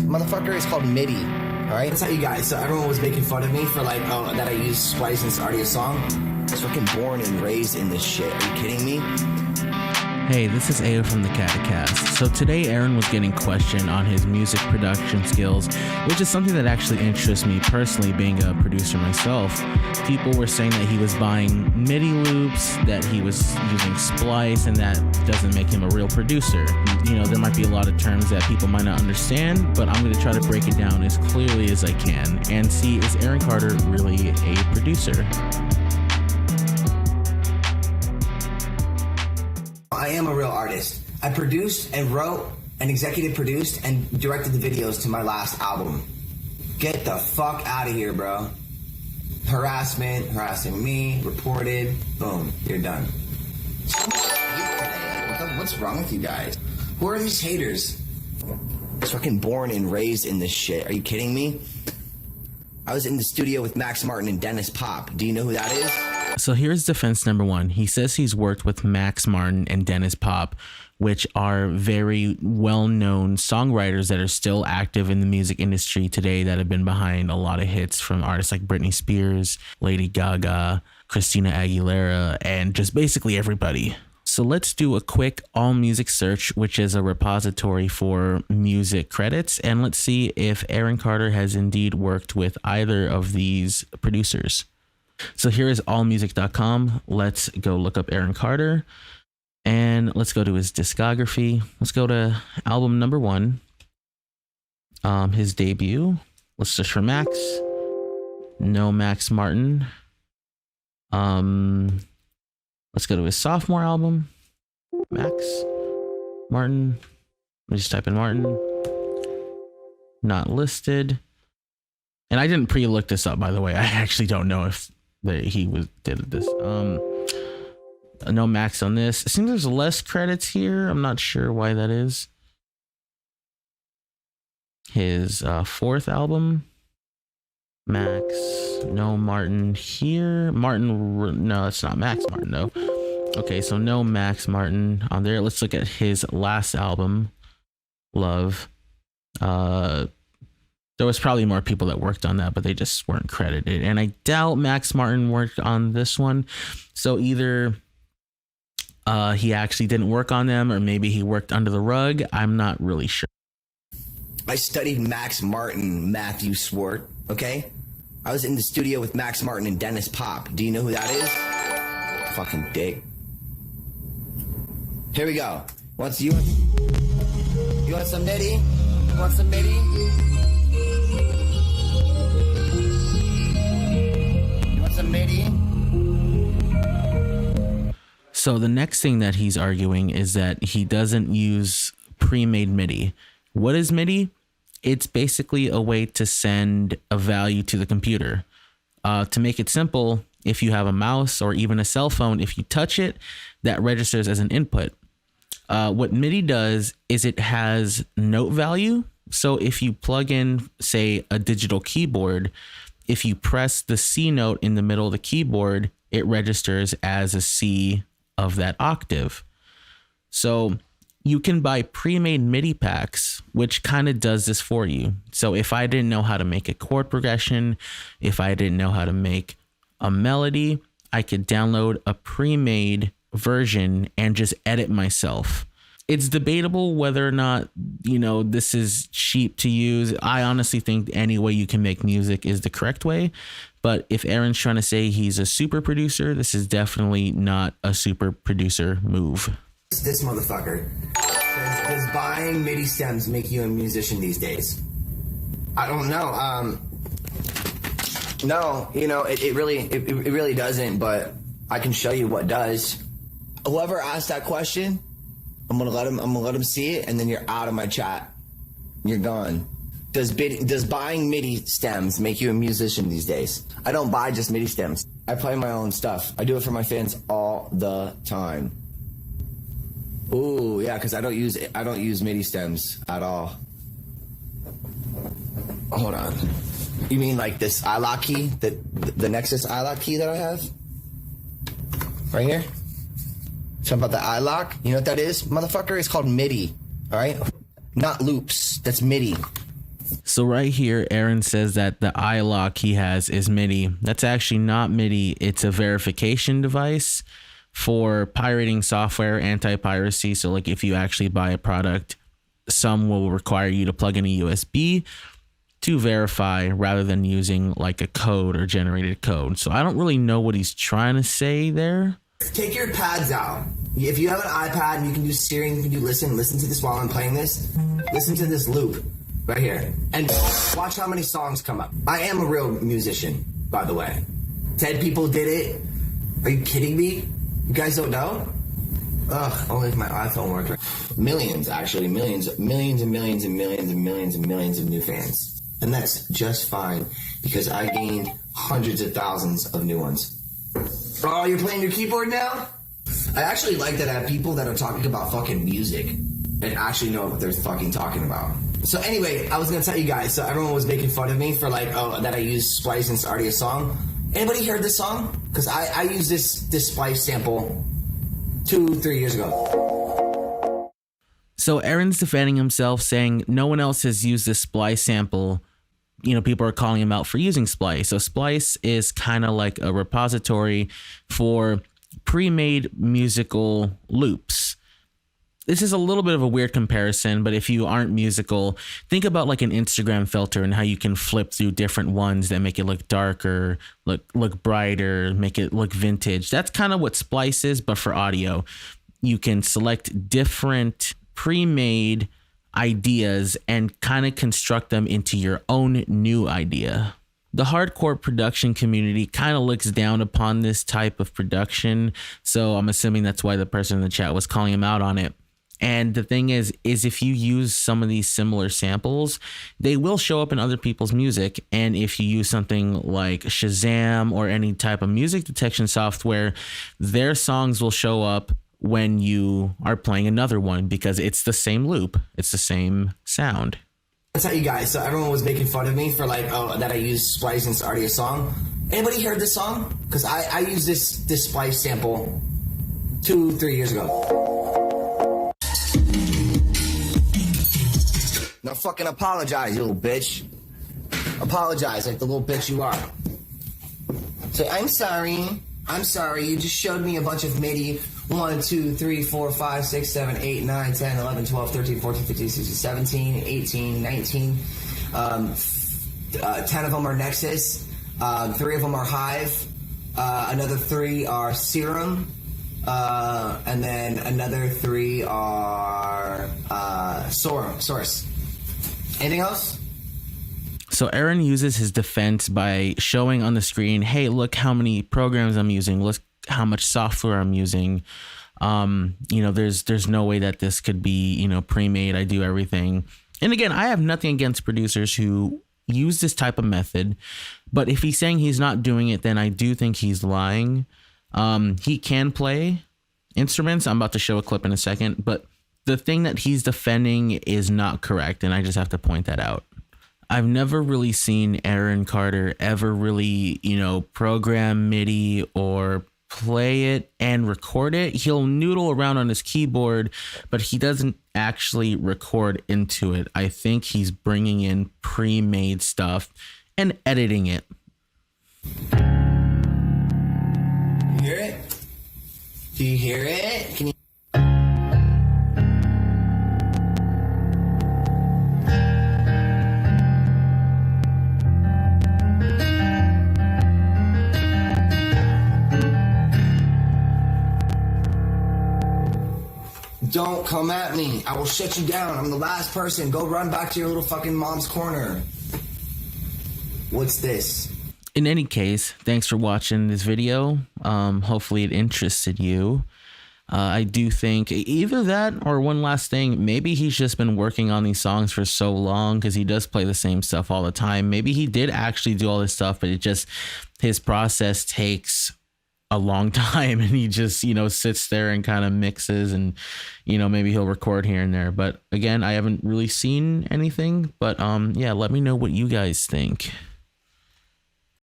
motherfucker? It's called MIDI. Alright? That's how you guys. So everyone was making fun of me for like, oh, that I use Splice and it's already a song. I was fucking born and raised in this shit. Are you kidding me? Hey, this is Ayo from the Catacast. So today Aaron was getting questioned on his music production skills, which is something that actually interests me personally, being a producer myself. People were saying that he was buying MIDI loops, that he was using Splice, and that doesn't make him a real producer. You know, there might be a lot of terms that people might not understand, but I'm going to try to break it down as clearly as I can and see, is Aaron Carter really a producer? I am a real artist. I produced and wrote and executive produced and directed the videos to my last album. Get the fuck out of here, bro. Harassment, harassing me, reported, boom, you're done. So much hate today. Like, what's wrong with you guys? Who are these haters? I was fucking born and raised in this shit. Are you kidding me? I was in the studio with Max Martin and Dennis Pop. Do you know who that is? So here's defense number one. He says he's worked with Max Martin and Dennis Pop, which are very well-known songwriters that are still active in the music industry today, that have been behind a lot of hits from artists like Britney Spears, Lady Gaga, Christina Aguilera, and just basically everybody. So let's do a quick All Music search, which is a repository for music credits, and let's see if Aaron Carter has indeed worked with either of these producers. So here is allmusic.com. Let's go look up Aaron Carter and let's go to his discography. Let's go to album number 1, his debut. Let's search for Max. No Max Martin. Let's go to his sophomore album. Max Martin. Let me just type in Martin. Not listed. And I didn't pre-look this up, by the way. I actually don't know if he did this. No Max on this. It seems there's less credits here. I'm not sure why that is. His 4th album, Max. No Martin here. Martin, no, it's not Max Martin though. Okay, so no Max Martin on there. Let's look at his last album, Love. There was probably more people that worked on that, but they just weren't credited. And I doubt Max Martin worked on this one. So either he actually didn't work on them, or maybe he worked under the rug. I'm not really sure. I studied Max Martin, Matthew Swart, okay? I was in the studio with Max Martin and Dennis Pop. Do you know who that is? Fucking dick. Here we go. You want some MIDI? You want some MIDI? So the next thing that he's arguing is that he doesn't use pre-made MIDI. What is MIDI? It's basically a way to send a value to the computer. To make it simple, if you have a mouse or even a cell phone, if you touch it, that registers as an input. What MIDI does is it has note value. So if you plug in, say, a digital keyboard, if you press the C note in the middle of the keyboard, it registers as a C of that octave. So you can buy pre-made MIDI packs, which kind of does this for you. So if I didn't know how to make a chord progression, if I didn't know how to make a melody, I could download a pre-made version and just edit myself. It's debatable whether or not, this is cheap to use. I honestly think any way you can make music is the correct way. But if Aaron's trying to say he's a super producer, this is definitely not a super producer move. This motherfucker. Does buying MIDI stems make you a musician these days? I don't know. No, it really doesn't, but I can show you what does. Whoever asked that question, I'm gonna let him see it, and then you're out of my chat. You're gone. Does buying MIDI stems make you a musician these days? I don't buy just MIDI stems. I play my own stuff. I do it for my fans all the time. Ooh, yeah, because I don't use MIDI stems at all. Hold on. You mean like this iLock key, the Nexus iLock key that I have? Right here? Something about the iLock? You know what that is? Motherfucker, it's called MIDI, all right? Not loops, that's MIDI. So right here, Aaron says that the iLock he has is MIDI. That's actually not MIDI. It's a verification device for pirating software, anti-piracy. So like if you actually buy a product, some will require you to plug in a USB to verify rather than using like a code or generated code. So I don't really know what he's trying to say there. Take your pads out. If you have an iPad and you can do steering, you can do listen to this while I'm playing this. Listen to this loop right here. And watch how many songs come up. I am a real musician, by the way. 10 people did it. Are you kidding me? You guys don't know? Ugh, only if my iPhone worked right. Millions, actually, millions and millions and millions and millions and millions of new fans. And that's just fine because I gained hundreds of thousands of new ones. Oh, you're playing your keyboard now? I actually like that I have people that are talking about fucking music and actually know what they're fucking talking about. So anyway, I was gonna tell you guys, so everyone was making fun of me for like, oh, that I use Splice and it's already a song. Anybody heard this song? Because I used this Splice sample 2-3 years ago. So Aaron's defending himself, saying no one else has used this Splice sample. You know, people are calling him out for using Splice. So Splice is kind of like a repository for pre-made musical loops. This is a little bit of a weird comparison, but if you aren't musical, think about like an Instagram filter and how you can flip through different ones that make it look darker, look brighter, make it look vintage. That's kind of what Splice is, but for audio. You can select different pre-made ideas and kind of construct them into your own new idea. The hardcore production community kind of looks down upon this type of production, so I'm assuming that's why the person in the chat was calling him out on it. And the thing is if you use some of these similar samples, they will show up in other people's music. And if you use something like Shazam or any type of music detection software, their songs will show up when you are playing another one because it's the same loop. It's the same sound. I'll tell you guys, so everyone was making fun of me for like, oh, that I used Splice and it's already a song. Anybody heard this song? Because I used this Splice sample 2-3 years ago. Now fucking apologize, you little bitch. Apologize like the little bitch you are. Say, I'm sorry, you just showed me a bunch of MIDI. 1, 2, 3, 4, 5, 6, 7, 8, 9, 10, 11, 12, 13, 14, 15, 16, 17, 18, 19. 10 of them are Nexus. 3 of them are Hive. Another 3 are Serum. And then another 3 are Source. Anything else? So Aaron uses his defense by showing on the screen, hey, look how many programs I'm using. Look how much software I'm using. There's no way that this could be, pre-made. I do everything. And again, I have nothing against producers who use this type of method, but if he's saying he's not doing it, then I do think he's lying. He can play instruments. I'm about to show a clip in a second, but the thing that he's defending is not correct. And I just have to point that out. I've never really seen Aaron Carter ever really, program MIDI or play it and record it. He'll noodle around on his keyboard, but he doesn't actually record into it. I think he's bringing in pre-made stuff and editing it. You hear it? Do you hear it? Can you? Don't come at me. I will shut you down. I'm the last person. Go run back to your little fucking mom's corner. What's this? In any case, thanks for watching this video. Hopefully it interested you. I do think either that or one last thing, maybe he's just been working on these songs for so long because he does play the same stuff all the time. Maybe he did actually do all this stuff, but his process takes a long time and he just, sits there and kind of mixes and, maybe he'll record here and there. But again, I haven't really seen anything, but yeah, let me know what you guys think.